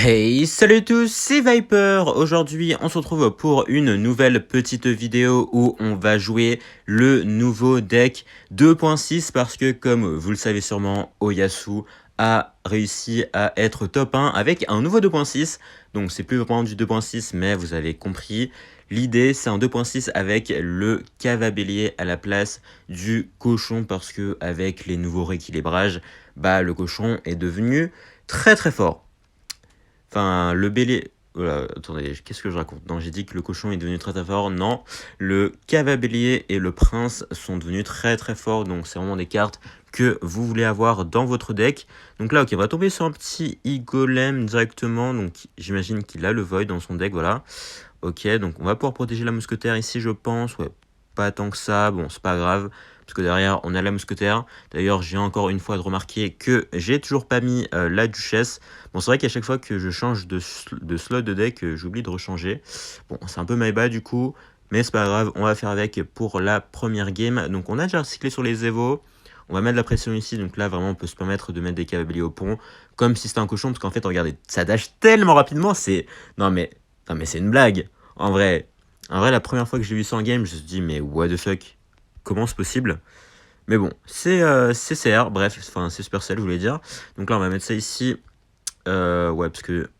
Hey, salut à tous, c'est Viper. Aujourd'hui, on se retrouve pour une nouvelle petite vidéo où on va jouer le nouveau deck 2.6 parce que, comme vous le savez sûrement, Oyasu a réussi à être top 1 avec un nouveau 2.6. Donc, c'est plus vraiment du 2.6, mais vous avez compris. L'idée, c'est un 2.6 avec le cavabélier à la place du cochon parce que, avec les nouveaux rééquilibrages, le cochon est devenu très très fort. Enfin, le bélier... Voilà, attendez, qu'est-ce que je raconte? Non, j'ai dit que le cochon est devenu très très fort. Non, le cavabélier et le prince sont devenus très très forts. Donc, c'est vraiment des cartes que vous voulez avoir dans votre deck. Donc là, ok, on va tomber sur un petit golem directement. Donc, j'imagine qu'il a le void dans son deck, voilà. Ok, donc on va pouvoir protéger la mousquetaire ici, je pense. Ouais, pas tant que ça. Bon, c'est pas grave. Parce que derrière, on a la mousquetaire. D'ailleurs, j'ai encore une fois de remarquer que j'ai toujours pas mis la duchesse. Bon, c'est vrai qu'à chaque fois que je change de slot de deck, j'oublie de rechanger. Bon, c'est un peu my bad du coup. Mais c'est pas grave, on va faire avec pour la première game. Donc, on a déjà recyclé sur les Evo. On va mettre de la pression ici. Donc là, vraiment, on peut se permettre de mettre des cavaliers au pont. Comme si c'était un cochon. Parce qu'en fait, regardez, ça dash tellement rapidement. C'est... Non, mais c'est une blague. En vrai, la première fois que j'ai vu ça en game, je me suis dit, mais what the fuck? Comment c'est possible? Mais bon, c'est CR, bref, enfin c'est Supercell, je voulais dire. Donc là, on va mettre ça ici. Ouais, parce que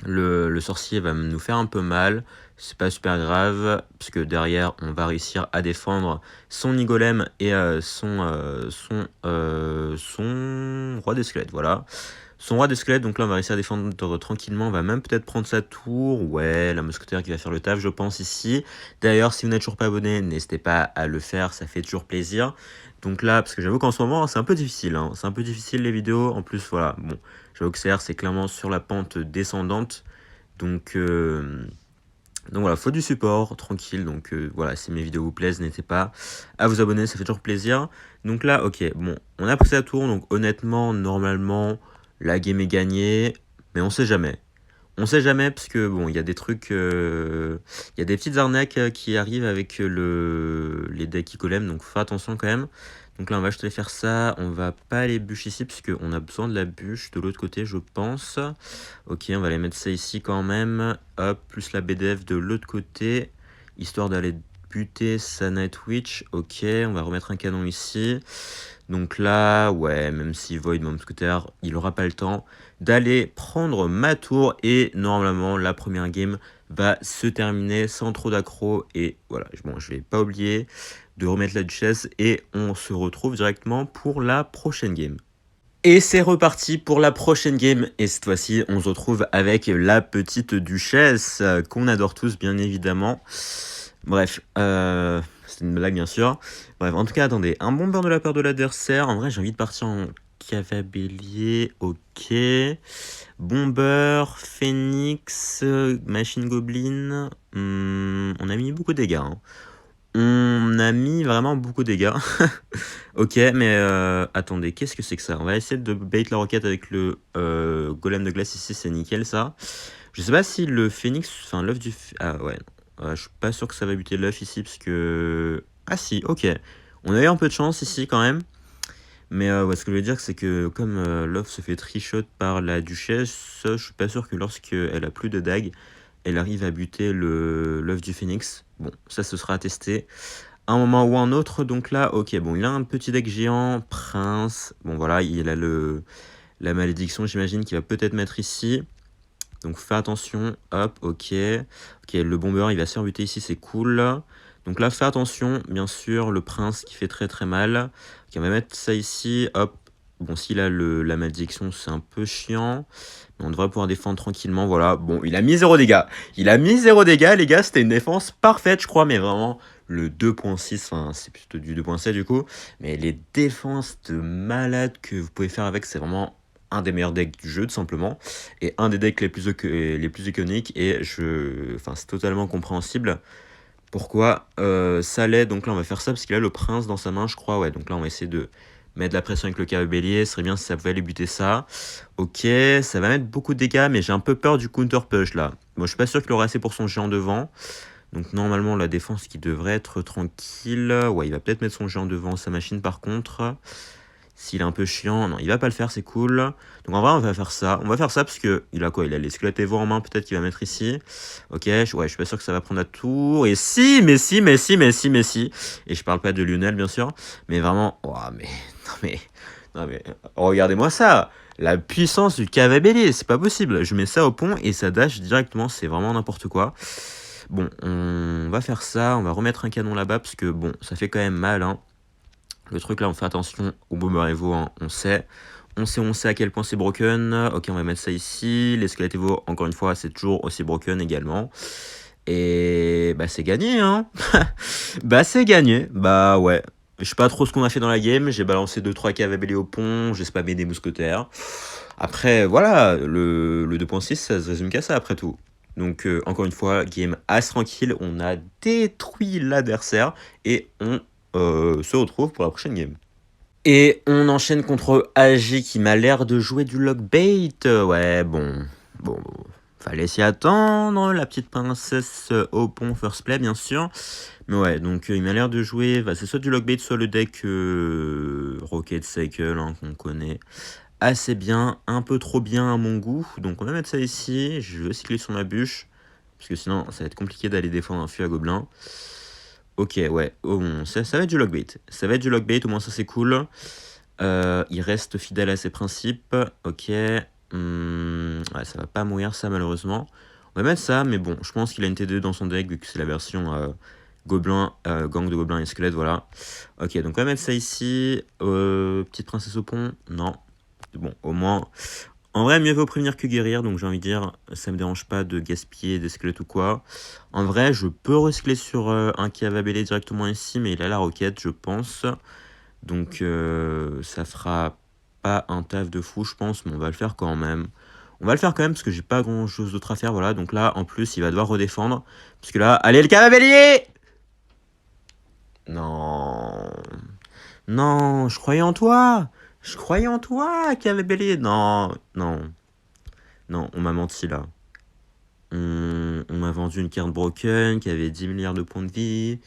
le sorcier va nous faire un peu mal. C'est pas super grave, parce que derrière, on va réussir à défendre son Nigolem et son roi des squelettes, voilà. Son roi des squelettes, donc là on va réussir à défendre tranquillement, on va même peut-être prendre sa tour, ouais, la mousquetaire qui va faire le taf je pense ici. D'ailleurs si vous n'êtes toujours pas abonné, n'hésitez pas à le faire, ça fait toujours plaisir. Donc là, parce que j'avoue qu'en ce moment c'est un peu difficile, hein. C'est un peu difficile les vidéos, en plus voilà, bon, j'avoue que CR c'est clairement sur la pente descendante, donc voilà, faut du support, tranquille, donc voilà, si mes vidéos vous plaisent, n'hésitez pas à vous abonner, ça fait toujours plaisir. Donc là, ok, bon, on a pris sa tour, donc honnêtement, normalement, la game est gagnée, mais on sait jamais. On sait jamais, parce que bon, il y a des trucs, il y a des petites arnaques qui arrivent avec les decks golem, donc fais attention quand même. Donc là, on va juste aller faire ça. On va pas aller bûche ici, parce qu'on a besoin de la bûche de l'autre côté, je pense. Ok, on va aller mettre ça ici quand même. Hop, plus la BDF de l'autre côté, histoire d'aller buter sa Night Witch. Ok, on va remettre un canon ici. Donc là, ouais, même si Void, mon mousquetaire, il aura pas le temps d'aller prendre ma tour. Et normalement, la première game va se terminer sans trop d'accro. Et voilà, bon, je vais pas oublier de remettre la duchesse. Et on se retrouve directement pour la prochaine game. Et c'est reparti pour la prochaine game, et cette fois-ci, on se retrouve avec la petite duchesse, qu'on adore tous, bien évidemment. Bref, c'est une blague, bien sûr. Bref, en tout cas, attendez, un bomber de la part de l'adversaire. En vrai, j'ai envie de partir en cavabélier, ok. Bomber, phoenix, machine goblin. On a mis beaucoup de dégâts, hein. On a mis vraiment beaucoup de dégâts. Ok, mais attendez, qu'est-ce que c'est que ça? On va essayer de bait la roquette avec le golem de glace ici, c'est nickel ça. Je sais pas si le phénix, enfin l'œuf du... Ah ouais, je suis pas sûr que ça va buter l'œuf ici parce que... Ah si, ok. On a eu un peu de chance ici quand même. Mais ouais, ce que je veux dire, c'est que comme l'œuf se fait trichot par la duchesse, je suis pas sûr que lorsqu'elle a plus de dagues, elle arrive à buter l'œuf du phénix. Bon, ça ce sera à tester un moment ou un autre. Donc là, ok, bon, il a un petit deck géant, prince. Bon voilà, il a la malédiction, j'imagine, qu'il va peut-être mettre ici. Donc fais attention, hop, ok. Ok, le bomber, il va se faire buter ici, c'est cool. Donc là, fais attention, bien sûr, le prince qui fait très très mal. Ok, on va mettre ça ici, hop. Bon, s'il a la malédiction, c'est un peu chiant. Mais on devrait pouvoir défendre tranquillement, voilà. Bon, il a mis 0 dégâts. Il a mis 0 dégâts, les gars, c'était une défense parfaite, je crois, mais vraiment, le 2.6, enfin, c'est plutôt du 2.7 du coup. Mais les défenses de malade que vous pouvez faire avec, c'est vraiment un des meilleurs decks du jeu, tout simplement. Et un des decks les plus iconiques. Et enfin, c'est totalement compréhensible. Pourquoi ça l'est. Donc là, on va faire ça parce qu'il a le prince dans sa main, je crois. Ouais, donc là, on va essayer de mettre de la pression avec le carré bélier. Ce serait bien si ça pouvait aller buter ça. Ok, ça va mettre beaucoup de dégâts, mais j'ai un peu peur du counter push là. Bon, je suis pas sûr qu'il aura assez pour son géant devant. Donc normalement, la défense qui devrait être tranquille. Ouais, il va peut-être mettre son géant devant sa machine par contre. S'il est un peu chiant, non, il va pas le faire, c'est cool. Donc en vrai, on va faire ça. On va faire ça parce que il a quoi? Il a les squelettes Evo en main, peut-être qu'il va mettre ici. Ok, ouais, je suis pas sûr que ça va prendre la tour. Et si, mais si, mais si, mais si, mais si. Et je parle pas de Lionel, bien sûr. Mais vraiment, oh, mais, non mais, non mais, regardez-moi ça. La puissance du cavabellier, c'est pas possible. Je mets ça au pont et ça dash directement, c'est vraiment n'importe quoi. Bon, on va faire ça, on va remettre un canon là-bas parce que bon, ça fait quand même mal, hein. Le truc là, on fait attention au Boomer Evo, hein, on sait. On sait à quel point c'est broken. Ok, on va mettre ça ici. Les squelettes Evo, encore une fois, c'est toujours aussi broken également. Et bah c'est gagné, hein. Bah c'est gagné. Bah ouais. Je sais pas trop ce qu'on a fait dans la game. J'ai balancé 2-3 cavabelliers au pont. J'ai spammé des mousquetaires. Après, voilà, le 2.6, ça se résume qu'à ça après tout. Donc, encore une fois, game as tranquille. On a détruit l'adversaire. Et on se retrouve pour la prochaine game. Et on enchaîne contre AG qui m'a l'air de jouer du lockbait. Ouais, bon, fallait s'y attendre. La petite princesse au pont first play, bien sûr. Mais ouais, donc il m'a l'air de jouer. Bah, c'est soit du lockbait, soit le deck Rocket Cycle, hein, qu'on connaît assez bien, un peu trop bien à mon goût. Donc on va mettre ça ici. Je vais cycler sur ma bûche, parce que sinon ça va être compliqué d'aller défendre un fût à gobelin. Ok, ouais, oh, bon, ça va être du lockbait. Ça va être du lockbait, au moins ça c'est cool. Il reste fidèle à ses principes. Ok. Ouais, ça va pas mourir ça malheureusement. On va mettre ça, mais bon, je pense qu'il a une T2 dans son deck vu que c'est la version gobelin, gang de gobelins et squelettes, voilà. Ok, donc on va mettre ça ici. Petite princesse au pont, non. Bon, au moins... En vrai, mieux vaut prévenir que guérir, donc j'ai envie de dire, ça me dérange pas de gaspiller des squelettes ou quoi. En vrai, je peux recycler sur un cavabellier directement ici, mais il a la roquette, je pense. Donc ça fera pas un taf de fou, je pense, mais on va le faire quand même. On va le faire quand même parce que j'ai pas grand chose d'autre à faire, voilà. Donc là, en plus, il va devoir redéfendre. Parce que là, allez le cavabellier! Non. Non, je croyais en toi! Je croyais en toi, cavabellier! Non, non. Non, on m'a menti là. On m'a vendu une carte broken qui avait 10 milliards de points de vie,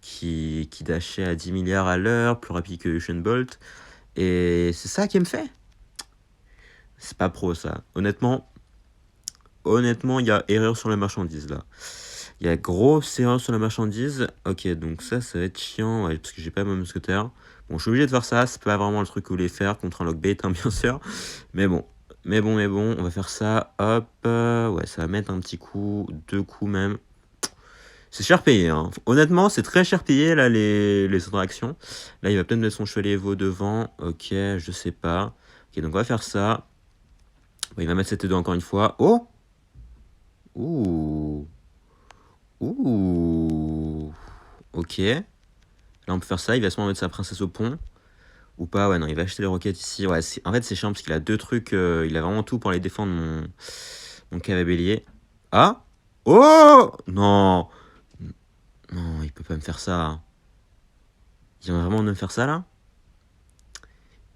qui dashait à 10 milliards à l'heure, plus rapide que Usain Bolt. Et c'est ça qui me fait. C'est pas pro ça. Honnêtement, il y a erreur sur la marchandise là. Il y a grosse erreur sur la marchandise. Ok, donc ça va être chiant, ouais, parce que j'ai pas mon mousquetaire. Bon, je suis obligé de faire ça. C'est pas vraiment le truc que vous voulez faire contre un lockbait, hein, bien sûr. Mais bon, on va faire ça. Hop, ouais, ça va mettre un petit coup, 2 coups même. C'est cher payé, hein. Honnêtement, c'est très cher payé là les interactions. Là, il va peut-être mettre son chevalier Evo devant. Ok, je sais pas. Ok, donc on va faire ça. Bon, il va mettre cette T2 encore une fois. Oh! Ouh! Ouh! Ok. Là, on peut faire ça. Il va sûrement mettre sa princesse au pont. Ou pas, ouais, non, il va acheter les roquettes ici. Ouais, en fait, c'est chiant parce qu'il a 2 trucs. Il a vraiment tout pour aller défendre mon cavabellier. Ah! Oh! Non! Non, il peut pas me faire ça. Il va vraiment me faire ça là?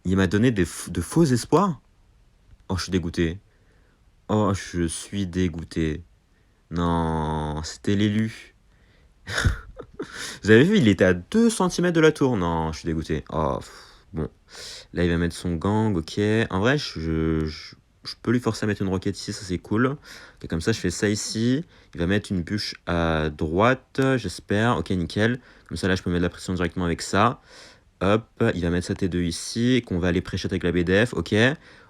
Il m'a donné de faux espoirs? Oh, je suis dégoûté. Oh, je suis dégoûté. Non, c'était l'élu. Vous avez vu, il était à 2 cm de la tour. Non, je suis dégoûté. Oh, bon. Là, il va mettre son gang, ok. En vrai, je peux lui forcer à mettre une roquette ici, ça c'est cool. Ok, comme ça, je fais ça ici. Il va mettre une bûche à droite, j'espère. Ok, nickel. Comme ça, là, je peux mettre de la pression directement avec ça. Hop, il va mettre sa T2 ici, qu'on va aller pré-shot avec la BDF, ok.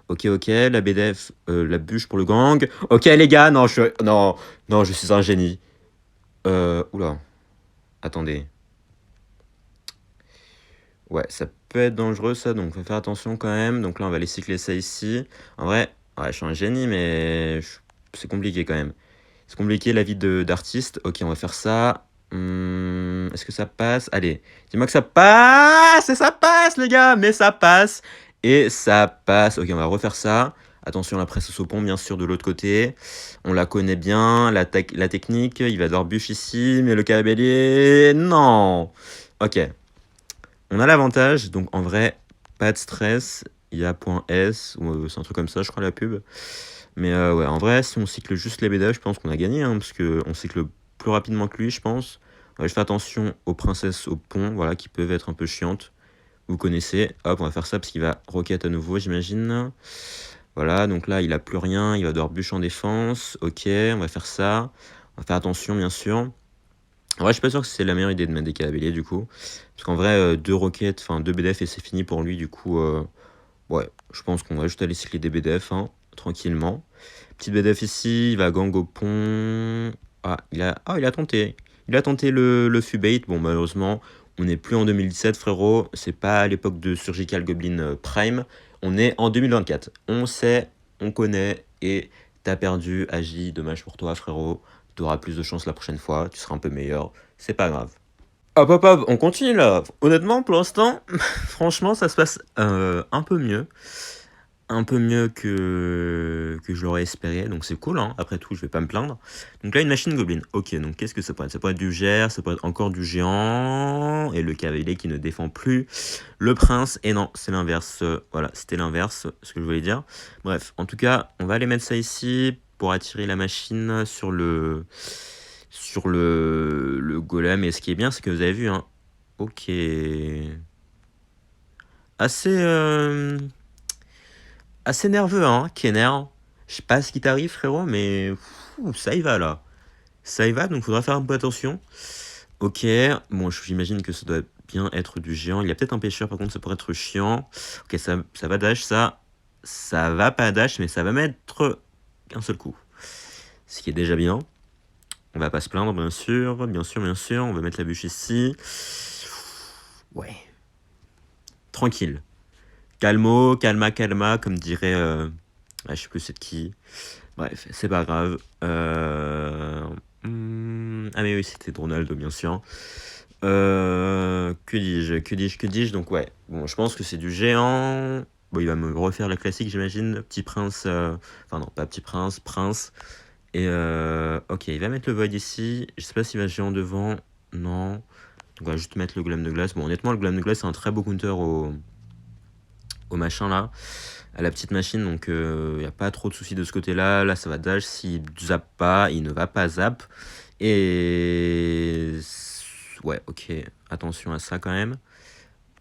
Ok, la BDF, la bûche pour le gang. Ok, les gars, non, je suis un génie. Oula, attendez. Ouais, ça peut être dangereux ça, donc faut faire attention quand même. Donc là, on va aller cycler ça ici. En vrai, ouais, je suis un génie, mais c'est compliqué quand même. C'est compliqué la vie d'artiste. Ok, on va faire ça. Est-ce que ça passe? Allez, dis-moi que ça passe! Et ça passe, les gars! Mais ça passe! Et ça passe. Ok, on va refaire ça. Attention, la presse au pont, bien sûr, de l'autre côté. On la connaît bien, la technique. Il va devoir bûche ici, mais le cabellier... Non! Ok. On a l'avantage, donc en vrai, pas de stress. Il y a point .s, ou c'est un truc comme ça, je crois, la pub. Mais ouais, en vrai, si on cycle juste les BDA, je pense qu'on a gagné, hein, parce qu'on cycle plus rapidement que lui, je pense. Ouais, je fais attention aux princesses au pont, voilà, qui peuvent être un peu chiantes. Vous connaissez. Hop, on va faire ça parce qu'il va roquette à nouveau, j'imagine. Voilà, donc là, il a plus rien. Il va devoir bûcher en défense. Ok, on va faire ça. On va faire attention, bien sûr. En vrai, je suis pas sûr que c'est la meilleure idée de mettre des cavaliers, du coup. Parce qu'en vrai, deux roquettes, enfin, deux BDF et c'est fini pour lui, du coup. Ouais, je pense qu'on va juste aller cycler des BDF, hein, tranquillement. Petite BDF ici, il va gang au pont. Il a tenté. Il a tenté le Fubate. Bon, malheureusement, on n'est plus en 2017, frérot. C'est pas à l'époque de Surgical Goblin Prime. On est en 2024. On sait, on connaît, et t'as perdu. Agi, dommage pour toi, frérot. T'auras plus de chance la prochaine fois. Tu seras un peu meilleur. C'est pas grave. Hop, hop, hop, on continue là. Honnêtement, pour l'instant, franchement, ça se passe un peu mieux. Un peu mieux que je l'aurais espéré, donc c'est cool, hein. Après tout, je vais pas me plaindre. Donc là, une machine gobelin. Ok, donc qu'est-ce que ça pourrait être? Ça pourrait être du GR, ça pourrait être encore du géant, et le cavalier qui ne défend plus. Le prince, et non, c'est l'inverse. Voilà, c'était l'inverse, ce que je voulais dire. Bref, en tout cas, on va aller mettre ça ici pour attirer la machine sur le golem. Et ce qui est bien, c'est que vous avez vu, hein. Ok. Assez, assez nerveux, hein, Kenner. Je sais pas ce qui t'arrive, frérot, mais ça y va là. Ça y va, donc faudra faire un peu attention. Ok, bon, j'imagine que ça doit bien être du géant. Il y a peut-être un pêcheur, par contre, ça pourrait être chiant. Ok, ça va dash, ça. Ça va pas dash, mais ça va mettre qu'un seul coup. Ce qui est déjà bien. On va pas se plaindre, bien sûr. Bien sûr, bien sûr. On va mettre la bûche ici. Ouais. Tranquille. Calmo, calma, calma, comme dirait... je sais plus c'est de qui. Bref, c'est pas grave. Ah mais oui, c'était de Ronaldo, bien sûr. Que dis-je? Donc ouais, bon, je pense que c'est du géant. Bon, il va me refaire la classique, j'imagine. Petit prince... Enfin non, pas petit prince, prince. Et ok, il va mettre le void ici. Je sais pas s'il va géant devant. Non. Donc on va juste mettre le golem de glace. Bon, honnêtement, le golem de glace, c'est un très beau counter au machin là, à la petite machine, donc il n'y a pas trop de soucis de ce côté-là. Là, ça va dash, s'il zappe pas, il ne va pas zap. Et ouais, ok, attention à ça quand même.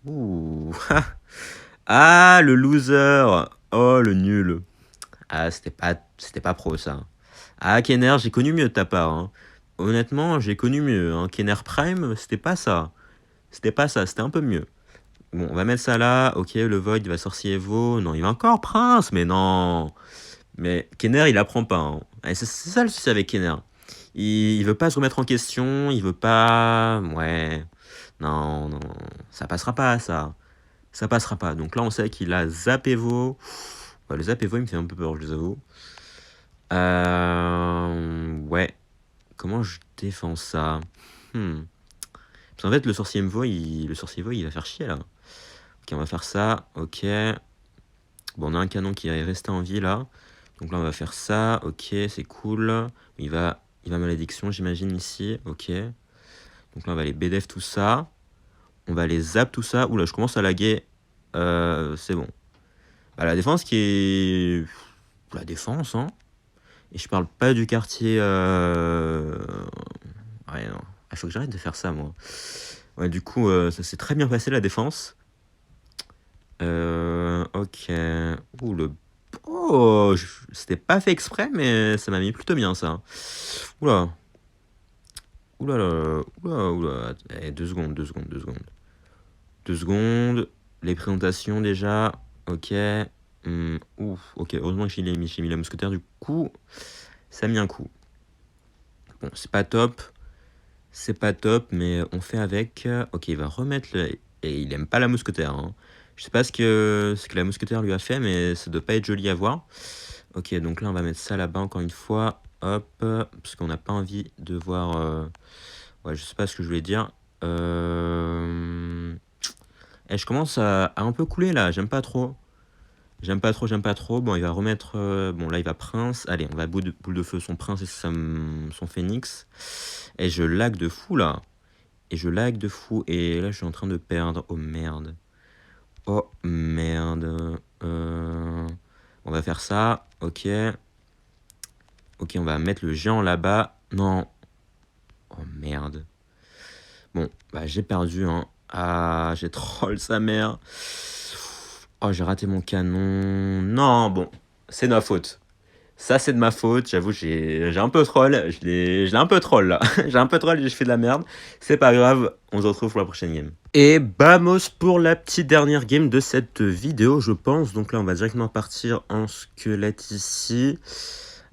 Ouh. Ah, le loser. Oh, le nul. Ah, c'était pas pro ça. Ah, Kenner, j'ai connu mieux de ta part, hein. Honnêtement, j'ai connu mieux, hein. Kenner Prime, c'était pas ça. C'était pas ça, c'était un peu mieux. Bon, on va mettre ça là. Ok, le Void va sorcier Evo. Non, il va encore Prince, mais non. Mais Kenner, il apprend pas, hein. Et c'est ça le souci avec Kenner. Il veut pas se remettre en question. Il veut pas. Ouais. Non, non. Ça passera pas, ça. Ça passera pas. Donc là, on sait qu'il a Zap Evo. Ouais, le Zap Evo, il me fait un peu peur, je vous avoue. Ouais. Comment je défends ça? Parce qu'en fait, le sorcier Evo, il va faire chier là. Ok, on va faire ça. Ok. Bon, on a un canon qui est resté en vie là. Donc là, on va faire ça. Ok, c'est cool. Il va malédiction, j'imagine, ici. Ok. Donc là, on va aller BDF tout ça. On va aller zap tout ça. Oula, je commence à laguer. C'est bon. Bah, la défense qui est... La défense, hein. Et je parle pas du quartier... Ouais, non. Il faut que j'arrête de faire ça, moi. Ouais, du coup, ça s'est très bien passé, la défense. Ok. Ouh, Oh, c'était pas fait exprès, mais ça m'a mis plutôt bien, ça. Oula. Oula, là. Oula, oula. 2 secondes, 2 secondes, 2 secondes. 2 secondes. Les présentations, déjà. Ok. Ouf. Ok, heureusement que j'ai mis la mousquetaire, du coup. Ça a mis un coup. Bon, c'est pas top. C'est pas top, mais on fait avec. Ok, il va remettre le... Et il aime pas la mousquetaire, hein. Je sais pas ce que la mousquetaire lui a fait, mais ça doit pas être joli à voir. Ok, donc là, on va mettre ça là-bas encore une fois. Hop, parce qu'on n'a pas envie de voir... Ouais, je sais pas ce que je voulais dire. Et je commence à un peu couler, là. J'aime pas trop. J'aime pas trop, j'aime pas trop. Bon, il va remettre... Bon, là, il va prince. Allez, on va boule de feu son prince et son phénix. Et je lag de fou, là. Et je lag de fou. Et là, je suis en train de perdre. Oh, merde. Oh, merde. On va faire ça. Ok. Ok, on va mettre le géant là-bas. Non. Oh, merde. Bon, bah, j'ai perdu, hein. Ah, j'ai troll sa mère. Oh, j'ai raté mon canon. Non, bon, c'est de ma faute. Ça, c'est de ma faute. J'avoue, j'ai un peu troll. Je l'ai un peu troll là. J'ai un peu troll et je fais de la merde. C'est pas grave. On se retrouve pour la prochaine game. Et vamos pour la petite dernière game de cette vidéo, je pense. Donc là, on va directement partir en squelette ici.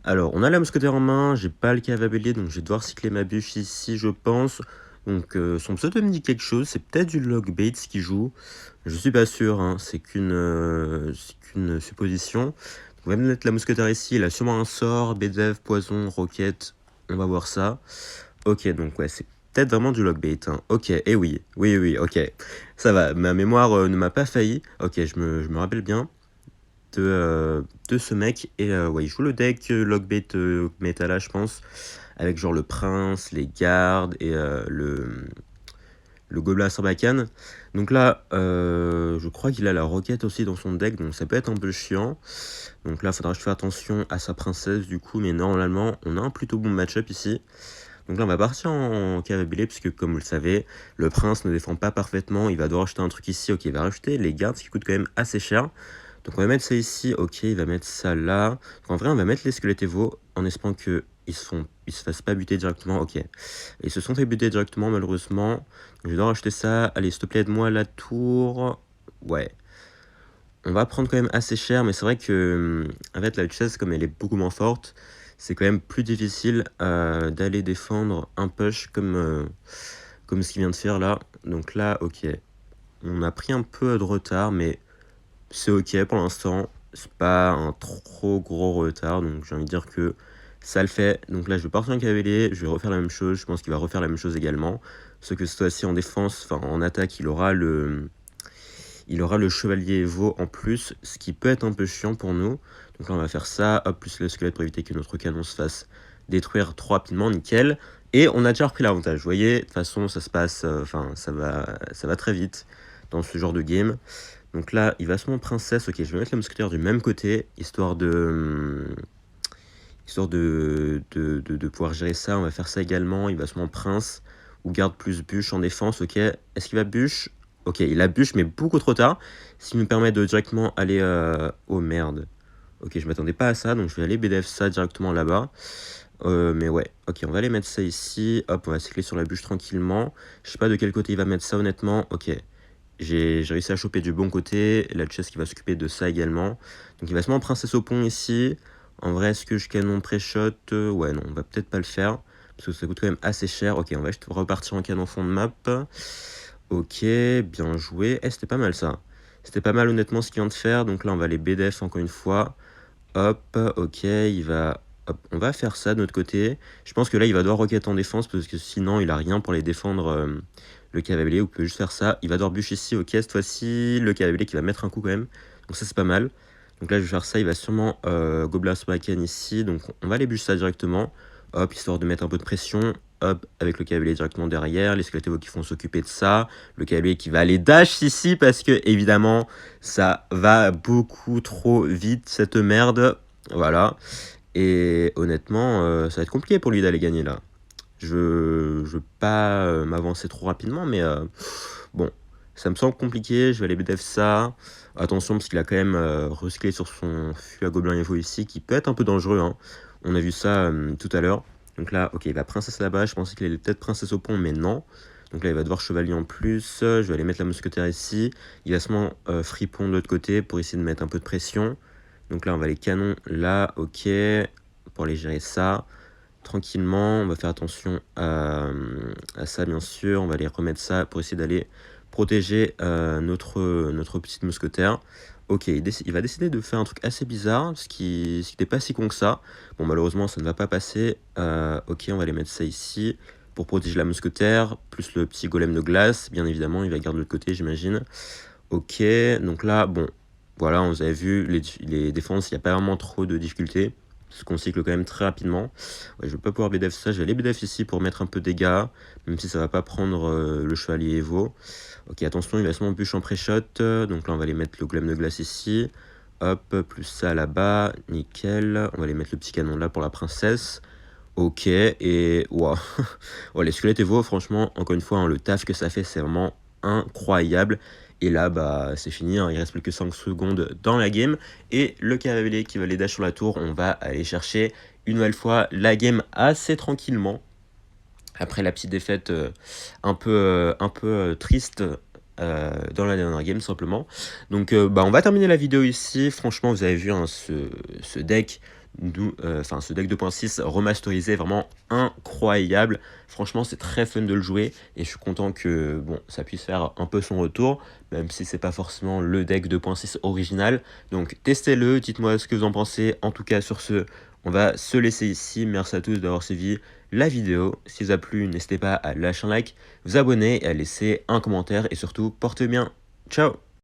Alors, on a la mousquetaire en main. J'ai pas le cavalier, donc je vais devoir cycler ma bûche ici, je pense. Donc, son pseudo me dit quelque chose. C'est peut-être du Logbait qui joue. Je suis pas sûr. Hein. C'est qu'une supposition. On va mettre la mousquetaire ici. Il a sûrement un sort. BDF, poison, roquette. On va voir ça. Ok, donc ouais, c'est peut-être vraiment du Logbait. Hein. Ok, et oui, ok. Ça va, ma mémoire ne m'a pas failli. Ok, je me rappelle bien de ce mec. Et ouais, il joue le deck Logbait Metala, je pense. Avec genre le prince, les gardes et le gobelin à Sarbacane. Donc là, je crois qu'il a la roquette aussi dans son deck, donc ça peut être un peu chiant. Donc là, il faudra que je fasse attention à sa princesse du coup, mais normalement, on a un plutôt bon match-up ici. Donc là, on va partir en cavalier, puisque comme vous le savez, le prince ne défend pas parfaitement. Il va devoir acheter un truc ici. Ok, il va rajouter les gardes, ce qui coûte quand même assez cher. Donc on va mettre ça ici. Ok, il va mettre ça là. Donc en vrai, on va mettre les squelettes Evo en espérant qu'ils se fassent pas buter directement. Ok. Et ils se sont fait buter directement, malheureusement. Donc, je vais devoir acheter ça. Allez, s'il te plaît, aide-moi la tour. Ouais. On va prendre quand même assez cher, mais c'est vrai que en fait, la duchesse, comme elle est beaucoup moins forte, c'est quand même plus difficile d'aller défendre un push comme ce qu'il vient de faire là. Donc là, ok. On a pris un peu de retard, mais c'est ok pour l'instant. C'est pas un trop gros retard, donc j'ai envie de dire que ça le fait. Donc là, je vais partir en cavalier, je vais refaire la même chose. Je pense qu'il va refaire la même chose également. Sauf que cette fois-ci, en défense, enfin en attaque, il aura le chevalier Evo en plus, ce qui peut être un peu chiant pour nous. Donc là, on va faire ça, hop, plus le squelette pour éviter que notre canon se fasse détruire trop rapidement, nickel. Et on a déjà repris l'avantage, vous voyez, de toute façon, ça se passe, ça va très vite dans ce genre de game. Donc là, il va se mettre princesse, ok, je vais mettre la mousquetaire du même côté, histoire de pouvoir gérer ça. On va faire ça également, il va se mettre prince, ou garde plus bûche en défense, ok. Est-ce qu'il va bûche? Ok, il a bûche, mais beaucoup trop tard. Ce qui nous permet de directement aller... Oh merde. Ok, je m'attendais pas à ça, donc je vais aller BDF ça directement là-bas. Mais ouais, ok, on va aller mettre ça ici. Hop, on va cycler sur la bûche tranquillement. Je sais pas de quel côté il va mettre ça, honnêtement. Ok, j'ai réussi à choper du bon côté. La duchesse qui va s'occuper de ça également. Donc il va se mettre en princesse au pont ici. En vrai, est-ce que je canon pré-shot? Ouais, non, on va peut-être pas le faire. Parce que ça coûte quand même assez cher. Ok, on va juste repartir en canon fond de map. Ok, bien joué. C'était pas mal ça. C'était pas mal honnêtement ce qu'il vient de faire. Donc là, on va aller BDF encore une fois. Hop, ok, hop, on va faire ça de notre côté. Je pense que là, il va devoir roquette en défense parce que sinon, il a rien pour les défendre le cavalier. Ou peut juste faire ça. Il va devoir bûcher ici. Ok, cette fois-ci, le cavalier qui va mettre un coup quand même. Donc ça, c'est pas mal. Donc là, je vais faire ça. Il va sûrement Gobelin Sparken ici. Donc on va aller bûcher ça directement. Hop, histoire de mettre un peu de pression. Hop, avec le cavalier directement derrière. Les squelettes qui vont s'occuper de ça. Le cavalier qui va aller dash ici parce que, évidemment, ça va beaucoup trop vite, cette merde. Voilà. Et honnêtement, ça va être compliqué pour lui d'aller gagner là. Je veux pas m'avancer trop rapidement, mais bon, ça me semble compliqué. Je vais aller BDF ça. Attention, parce qu'il a quand même recyclé sur son fût à Gobelin Evo ici, qui peut être un peu dangereux. Hein. On a vu ça tout à l'heure. Donc là, ok, il va princesse là-bas. Je pensais qu'il allait peut-être princesse au pont, mais non. Donc là, il va devoir chevalier en plus. Je vais aller mettre la mousquetaire ici. Il va se mettre fripon de l'autre côté pour essayer de mettre un peu de pression. Donc là, on va les canons là, ok, pour aller gérer ça tranquillement. On va faire attention à ça, bien sûr. On va aller remettre ça pour essayer d'aller protéger notre petite mousquetaire. Ok, il va décider de faire un truc assez bizarre, ce qui n'était pas si con que ça. Bon, malheureusement, ça ne va pas passer. Ok, on va aller mettre ça ici pour protéger la mousquetaire, plus le petit golem de glace. Bien évidemment, il va garder de l'autre côté, j'imagine. Ok, donc là, bon, voilà, on vous avait vu, les défenses, il n'y a pas vraiment trop de difficultés. Parce qu'on cycle quand même très rapidement. Ouais, je vais pas pouvoir BDF ça, je vais aller BDF ici pour mettre un peu de dégâts, même si ça va pas prendre le chevalier Evo. Ok, attention, il va se mettre en bûche en pré-shot, donc là on va aller mettre le golem de glace ici. Hop, plus ça là-bas, nickel. On va aller mettre le petit canon là pour la princesse. Ok, et waouh. Ouais, les squelettes Evo, franchement, encore une fois, hein, le taf que ça fait, c'est vraiment incroyable. Et là, bah, c'est fini, hein, il reste plus que 5 secondes dans la game. Et le cavalier qui va les dash sur la tour, on va aller chercher une nouvelle fois la game assez tranquillement. Après la petite défaite un peu triste dans la dernière game simplement. Donc bah, on va terminer la vidéo ici. Franchement, vous avez vu hein, ce deck, ce deck 2.6 remasterisé, vraiment incroyable. Franchement, c'est très fun de le jouer et je suis content que bon, ça puisse faire un peu son retour, même si c'est pas forcément le deck 2.6 original. Donc testez-le, dites-moi ce que vous en pensez. En tout cas, sur ce, on va se laisser ici. Merci à tous d'avoir suivi la vidéo. Si ça vous a plu, n'hésitez pas à lâcher un like, vous abonner et à laisser un commentaire. Et surtout, portez bien. Ciao!